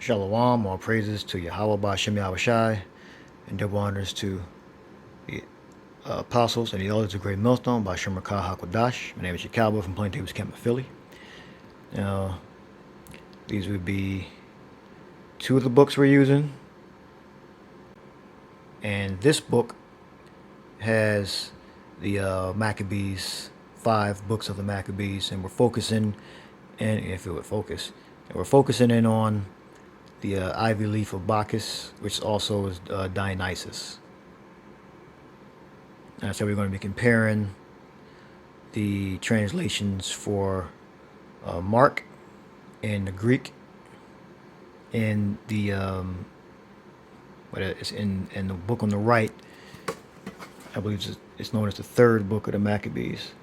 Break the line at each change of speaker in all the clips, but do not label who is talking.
Shalom, all praises to Yahweh Ba'Shem Yahushai, and double honors to the apostles and the elders of Great Millstone, Ba'Shem Rakah HaKodash. My name is Cowboy from Plain Tables Camp, Philly. Now, these would be two of the books we're using, and this book has the Maccabees, 5 books of the Maccabees, and we're focusing, and if it would focus, and we're focusing in on the ivy leaf of Bacchus, which also is Dionysus. And so we're going to be comparing the translations for Mark in the Greek and the it's in the book on the right. I believe it's known as the third book of the Maccabees.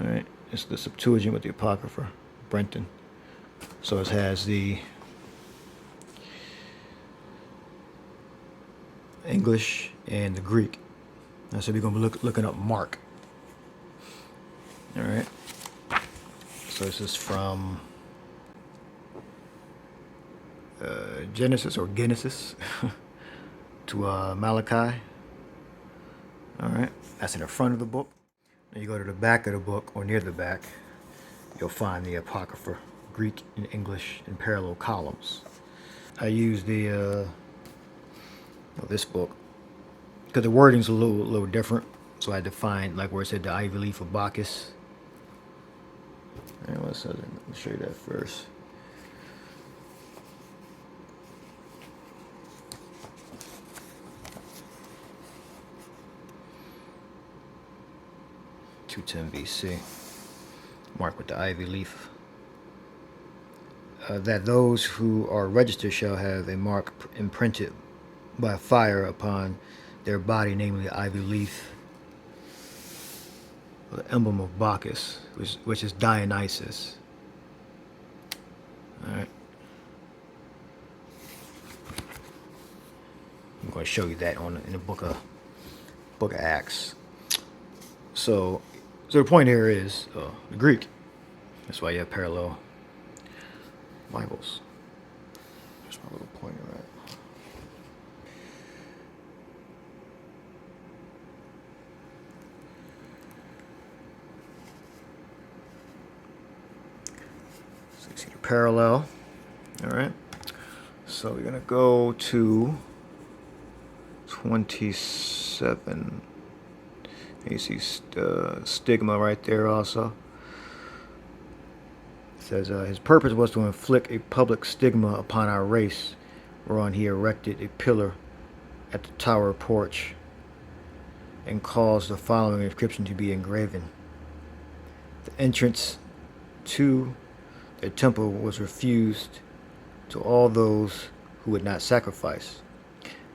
All right, it's the Septuagint with the Apocrypha, Brenton. So it has the English and the Greek. And so we're going to be looking up Mark. All right. So this is from Genesis or Genesis to Malachi. All right. That's in the front of the book. Now you go to the back of the book, or near the back, you'll find the Apocrypha, Greek and English in parallel columns. I use the this book because the wording's a little different, so I had to find like where it said the ivy leaf of Bacchus. And what says it? Let me show you that first. (210 BC). Mark with the ivy leaf. That those who are registered shall have a mark imprinted by fire upon their body, namely the ivy leaf, the emblem of Bacchus, which is Dionysus. All right. I'm going to show you that in the book of Acts. So the point here is the Greek. That's why you have parallel Bibles. There's my little pointer, right? So you see the parallel. All right. So we're gonna go to 27. You see stigma right there also. It says his purpose was to inflict a public stigma upon our race, whereon he erected a pillar at the tower porch and caused the following inscription to be engraven. The entrance to the temple was refused to all those who would not sacrifice,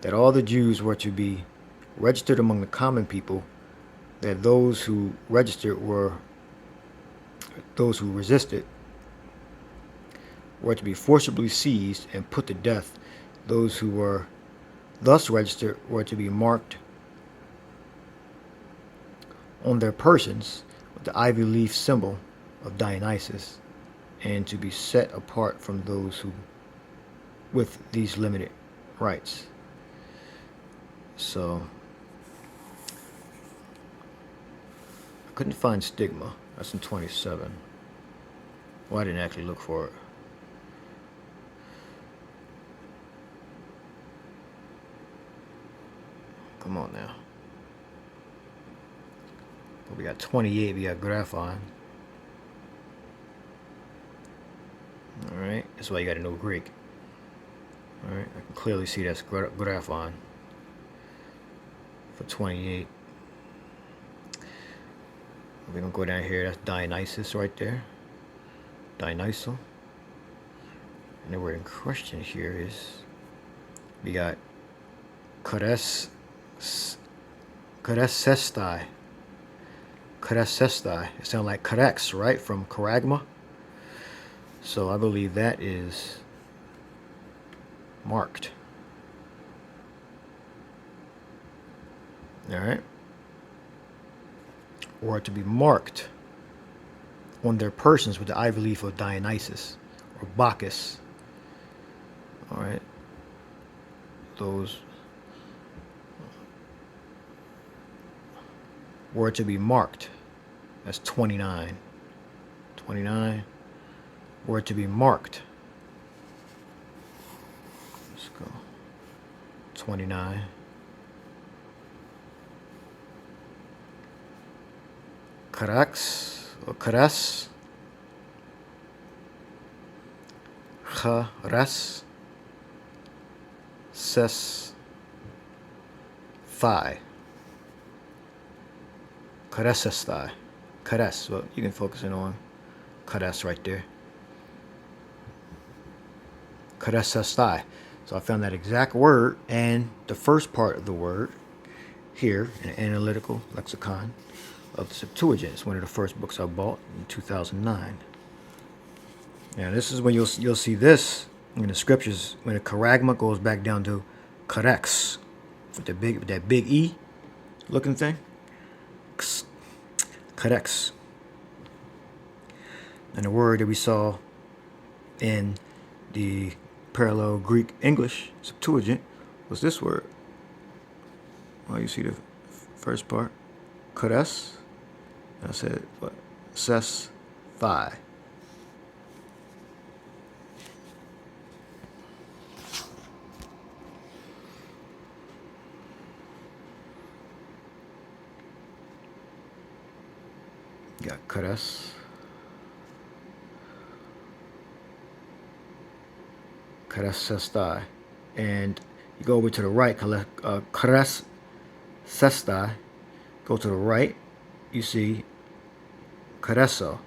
that all the Jews were to be registered among the common people, that those who registered were those who resisted were to be forcibly seized and put to death. Those who were thus registered were to be marked on their persons with the ivy leaf symbol of Dionysus, and to be set apart from those who with these limited rights. So I couldn't find stigma. That's in 27. Well, I didn't actually look for it. Come on now. Well, we got 28. We got graphon. All right. That's why you got to know Greek. All right. I can clearly see that's graphon for 28. We're going to go down here. That's Dionysus right there. Dionysus. And the word in question here is, we got Kadesestai. Kadesestai. It sounds like Kadex, right? From Karagma. So I believe that is marked. All right. Or to be marked on their persons with the ivy leaf of Dionysus or Bacchus. All right, those were to be marked. That's 29. 29 were to be marked. Let's go. 29. Carax or caras. Caras. Ses. Thigh. Caresses thigh. Cares. Well, you can focus in on cares right there. Caresses thigh. So I found that exact word and the first part of the word here in the Analytical Lexicon of the Septuagint. It's one of the first books I bought in 2009. Now this is when you'll see this in the scriptures when the charagma goes back down to carex with that big E looking thing. Carex. And the word that we saw in the parallel Greek English Septuagint was this word. Well, you see the first part, cares. I said what? Ses thigh. You got cares. Cares thigh. And you go over to the right, cares thigh. Go to the right, you see careso.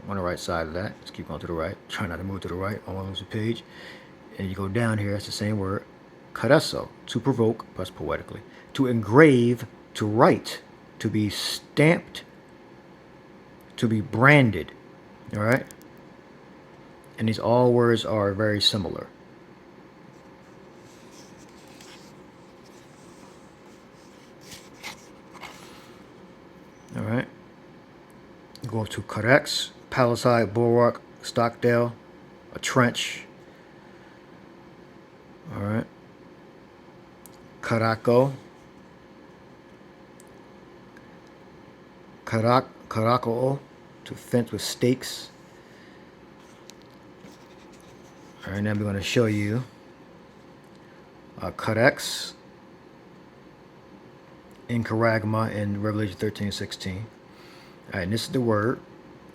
On the right side of that. Just keep going to the right. Try not to move to the right. I won't lose the page. And you go down here, it's the same word. Careso. To provoke, plus poetically. To engrave, to write. To be stamped. To be branded. Alright? And these all words are very similar. Alright. Go to carex, palisade, bulwark, stockdale, a trench. Alright. Caraco. Caraco, to fence with stakes. Alright, now I'm going to show you carex in charagma in Revelation 13:16. Alright, and this is the word.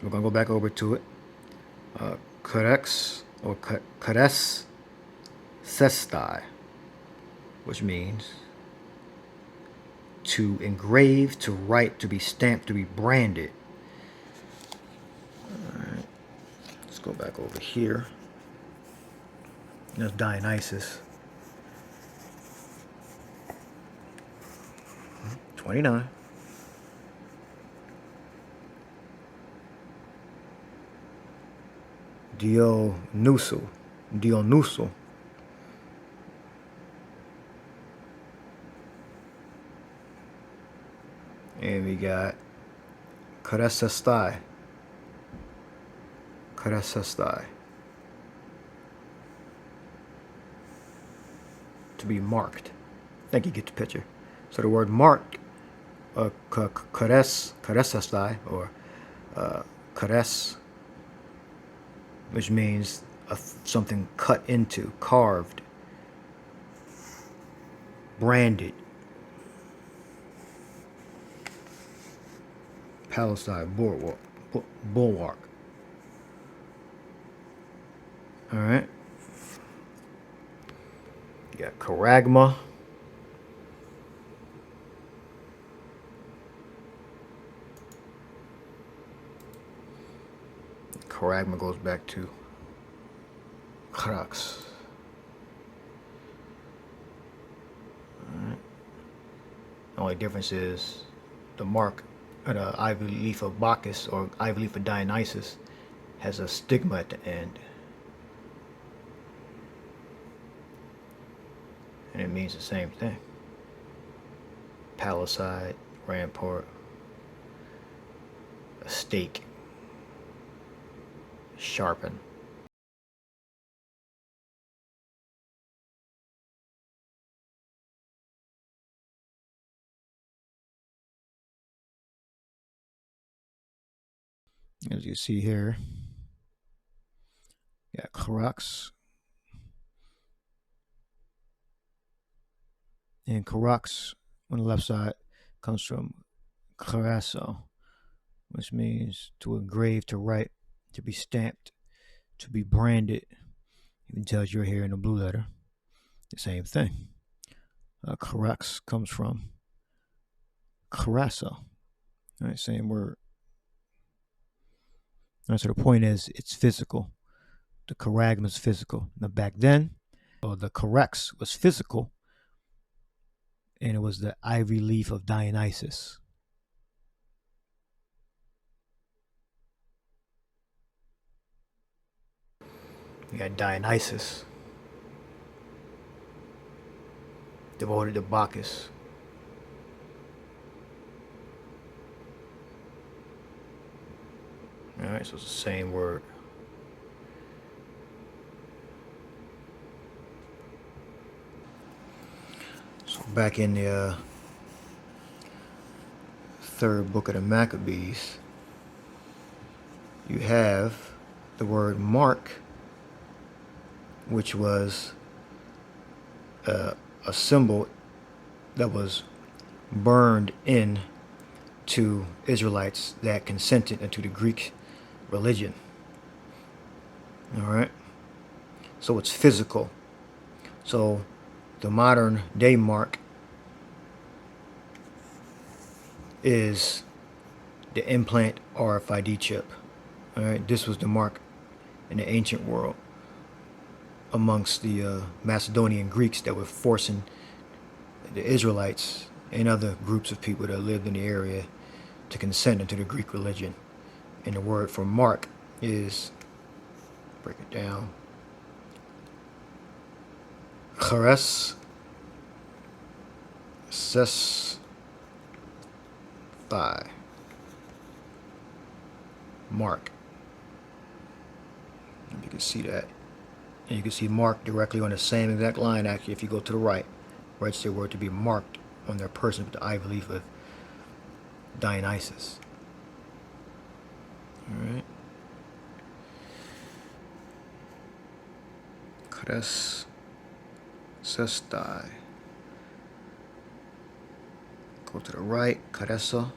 We're going to go back over to it. Carex or cares sestai, which means to engrave, to write, to be stamped, to be branded. Alright, let's go back over here. That's Dionysus. 29. Dionysus. And we got caresestai. To be marked. I think you get the picture. So the word mark, caresestai, or cares, which means something cut into, carved, branded. Palisade, bulwark. Alright. You got charagma. Charagma goes back to crux. Alright. The only difference is the mark of the ivy leaf of Bacchus or ivy leaf of Dionysus has a stigma at the end. And it means the same thing. Palisade, rampart, a stake, sharpen. As you see here, yeah, Caracas. And Caracas on the left side comes from Carasso, which means to engrave, to write, to be stamped, to be branded. Even tells you here in the blue letter, the same thing. Caracas comes from Carasso. All right, same word. All right, so the point is, it's physical. The charagma is physical. Now back then, the Carax was physical, and it was the ivy leaf of Dionysus. You got Dionysus, devoted to Bacchus. All right, so it's the same word. So back in the third book of the Maccabees, you have the word mark, which was a symbol that was burned in to Israelites that consented into the Greek religion. All right, so it's physical. So the modern day mark is the implant RFID chip. All right, this was the mark in the ancient world amongst the Macedonian Greeks that were forcing the Israelites and other groups of people that lived in the area to consent into the Greek religion. And the word for mark is, break it down, chares ses thigh. Mark. You can see that. And you can see mark directly on the same exact line. Actually, if you go to the right, writes the word to be marked on their person with the ivy leaf of Dionysus. All right. Cres sestai. Go to the right. Caressa.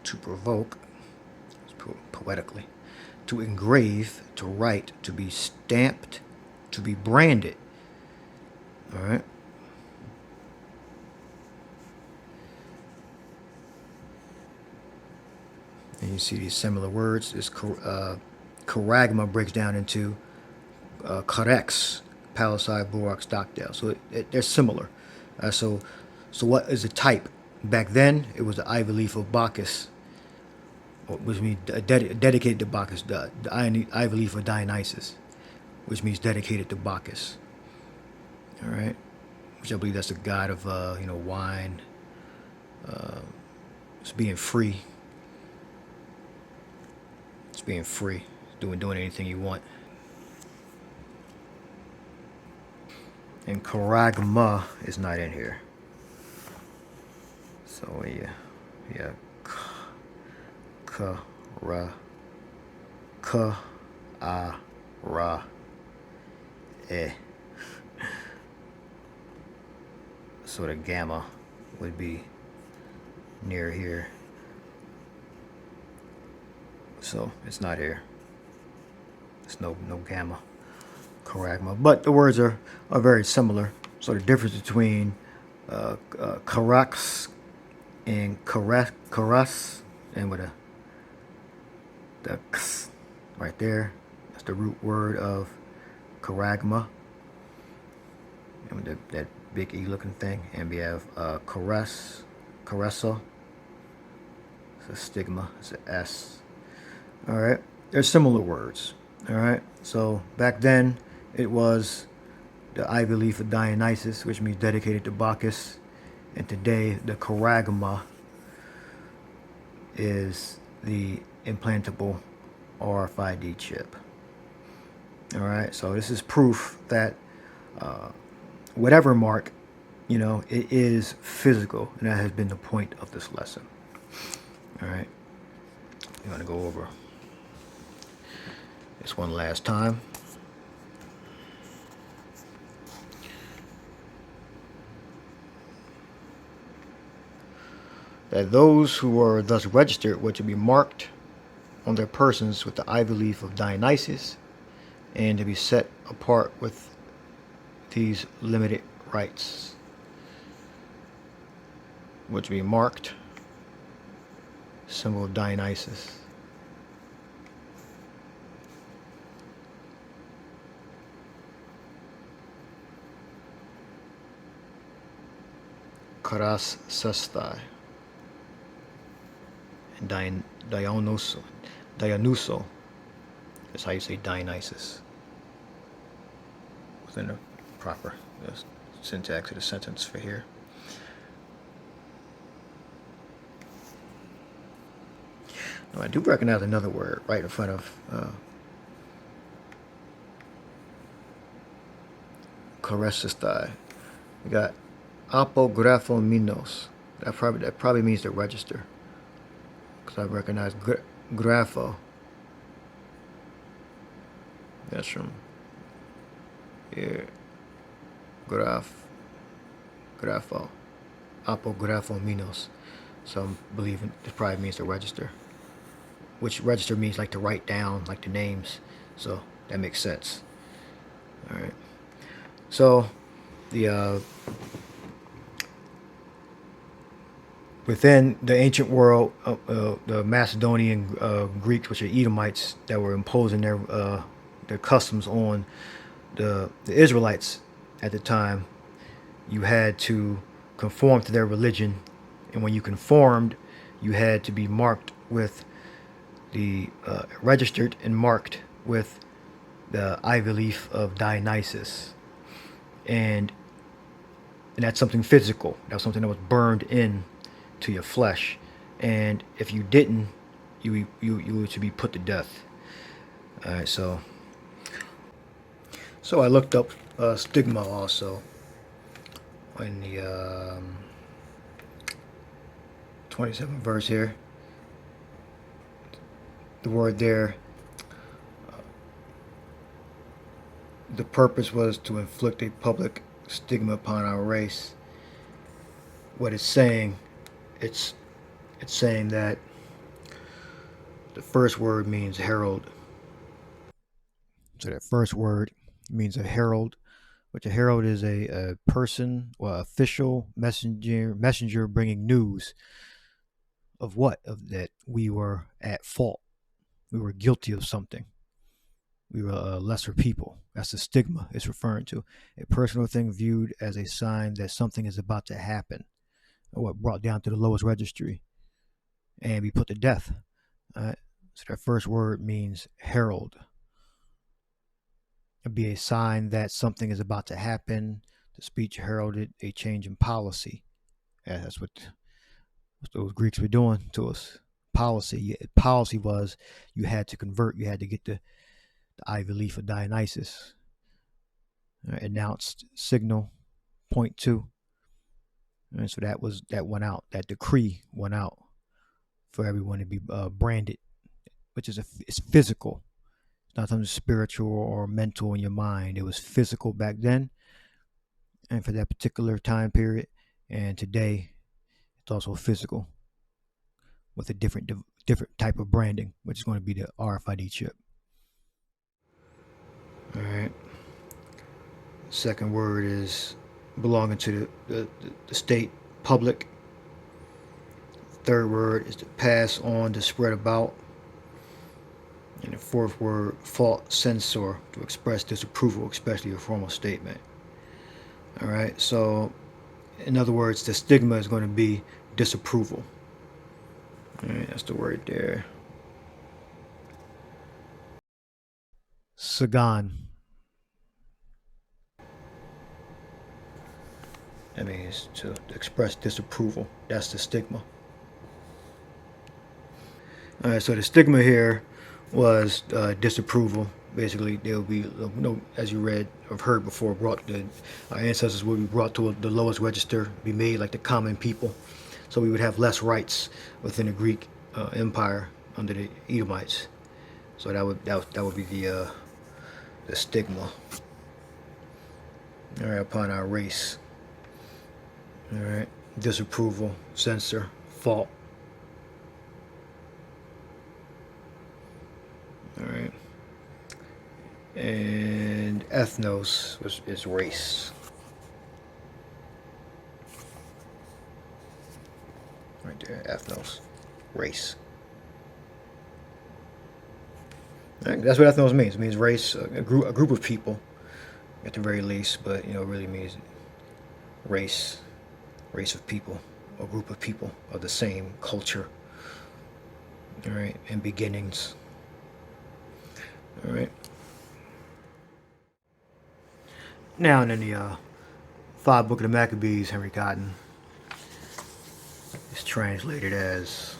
To provoke. Poetically. To engrave, to write, to be stamped, to be branded. All right. And you see these similar words. This charagma breaks down into carex, Palisade, Bulwark, Stockdale. So they're similar. So what is the type? Back then, it was the ivy leaf of Bacchus, which means dedicated to Bacchus, the ivy leaf of Dionysus, which means dedicated to Bacchus. All right, which I believe that's the god of wine, it's being free. It's being free, doing anything you want. And charagma is not in here. So yeah. So the gamma would be near here. So it's not here. It's no gamma, charagma. But the words are very similar. So the difference between carax and caras, and with the x right there, that's the root word of charagma. And with that big E looking thing. And we have caressa. It's a stigma. It's an S. All right. They're similar words. All right. So back then it was the ivy leaf of Dionysus, which means dedicated to Bacchus. And today the charagma is the implantable RFID chip. All right. So this is proof that whatever mark, it is physical. And that has been the point of this lesson. All right. I'm going to go over this one last time. That those who were thus registered were to be marked on their persons with the ivy leaf of Dionysus, and to be set apart with these limited rites. Were to be marked, symbol of Dionysus. Karas Sestai. And Dionyso. That's how you say Dionysus. Within the proper syntax of the sentence for here. Now, I do recognize another word right in front of Karesistai. We got apographominos. That probably means to register. Because I recognize grapho. That's from here. Grapho. Apographominos. So I'm believing it probably means to register. Which register means like to write down, like the names. So that makes sense. Alright. So the within the ancient world, the Macedonian Greeks, which are Edomites, that were imposing their customs on the Israelites at the time, you had to conform to their religion, and when you conformed, you had to be marked with the registered and marked with the ivy leaf of Dionysus, and that's something physical. That was something that was burned in to your flesh, and if you didn't, you were to be put to death. All right, so I looked up stigma also in the 27th verse here. The word there, the purpose was to inflict a public stigma upon our race. What it's saying, it's saying that the first word means herald. So that first word means a herald, which a herald is a person or official messenger bringing news of what? Of that we were at fault. We were guilty of something. We were a lesser people. That's the stigma it's referring to. A personal thing viewed as a sign that something is about to happen, or what brought down to the lowest registry and be put to death. So that first word means herald. It'd be a sign that something is about to happen. The speech heralded a change in policy. Yeah, that's what those Greeks were doing to us. Policy was you had to convert. You had to get the ivy leaf of Dionysus. Announced signal, point 2. And so that went out. That decree went out for everyone to be branded, which is it's physical. It's not something spiritual or mental in your mind. It was physical back then, and for that particular time period. And today, it's also physical with a different type of branding, which is going to be the RFID chip. All right. Second word is belonging to the state public. Third word is to pass on, to spread about. And the fourth word, fault censor, to express disapproval, especially a formal statement. All right. So, in other words, the stigma is going to be disapproval. All right, that's the word there. Sagan. That means to express disapproval. That's the stigma. All right, so the stigma here was disapproval. Basically, they'll be, as you read or heard before, our ancestors would be brought to the lowest register, be made like the common people. So we would have less rights within the Greek Empire, under the Edomites. So that would be the stigma. All right, upon our race. All right, disapproval, censor, fault. All right, and ethnos is race. Right there, ethnos, race. Right, that's what ethnos means. It means race, a group of people, at the very least. But it really means race of people, a group of people of the same culture. All right, and beginnings. All right. Now, and in the 5th book of the Maccabees, Henry Cotton, is translated as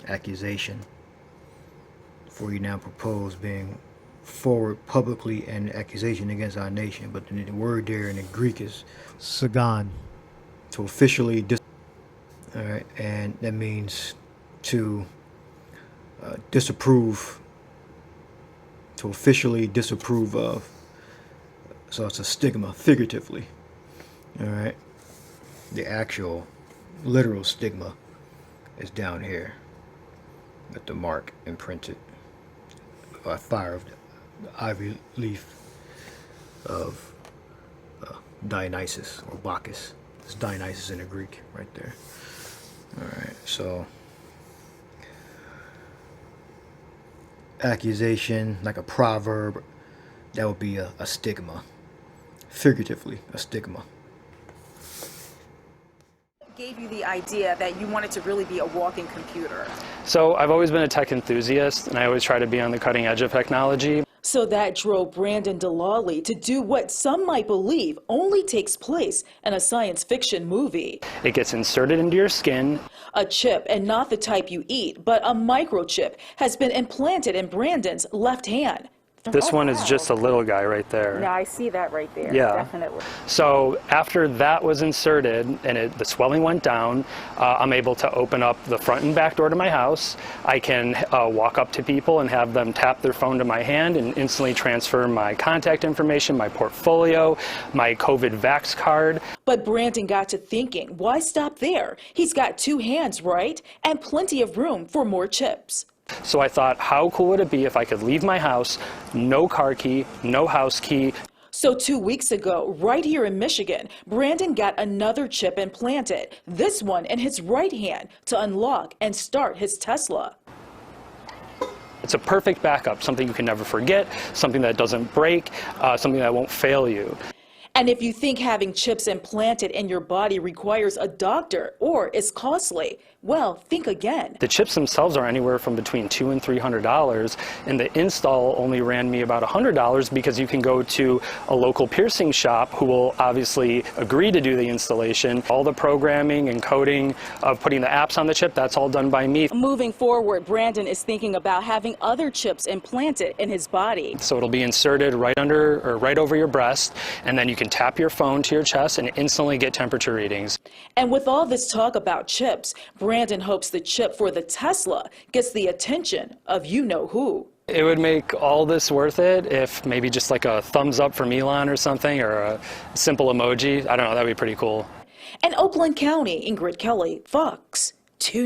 accusation. For you now propose being forward publicly an accusation against our nation. But the word there in the Greek is sagan, to officially all right, and that means to disapprove, to officially disapprove of. So it's a stigma, figuratively. All right, the actual literal stigma is down here with the mark imprinted by fire of the ivy leaf of Dionysus or Bacchus. It's Dionysus in the Greek right there. All right, so accusation, like a proverb, that would be a stigma. Figuratively, a stigma.
Gave you the idea that you wanted to really be a walking computer?
So I've always been a tech enthusiast, and I always try to be on the cutting edge of technology.
So that drove Brandon Delali to do what some might believe only takes place in a science fiction movie.
It gets inserted into your skin.
A chip, and not the type you eat, but a microchip, has been implanted in Brandon's left hand.
This one is just a little guy right there.
Yeah, I see that right there.
Yeah.
Definitely.
So after that was inserted and the swelling went down, I'm able to open up the front and back door to my house. I can walk up to people and have them tap their phone to my hand and instantly transfer my contact information, my portfolio, my COVID vax card.
But Brandon got to thinking, why stop there? He's got 2 hands, right? And plenty of room for more chips.
So I thought, how cool would it be if I could leave my house, no car key, no house key.
So 2 weeks ago, right here in Michigan, Brandon got another chip implanted, this one in his right hand, to unlock and start his Tesla.
It's a perfect backup, something you can never forget, something that doesn't break, something that won't fail you.
And if you think having chips implanted in your body requires a doctor or is costly, well, think again.
The chips themselves are anywhere from between $200 and $300, and the install only ran me about $100 because you can go to a local piercing shop who will obviously agree to do the installation. All the programming and coding of putting the apps on the chip, that's all done by me.
Moving forward, Brandon is thinking about having other chips implanted in his body.
So it'll be inserted right under or right over your breast, and then you can tap your phone to your chest and instantly get temperature readings.
And with all this talk about chips, Brandon hopes the chip for the Tesla gets the attention of you-know-who.
It would make all this worth it if maybe just like a thumbs up from Elon or something, or a simple emoji. I don't know, that'd be pretty cool.
In Oakland County, Ingrid Kelly, Fox 2.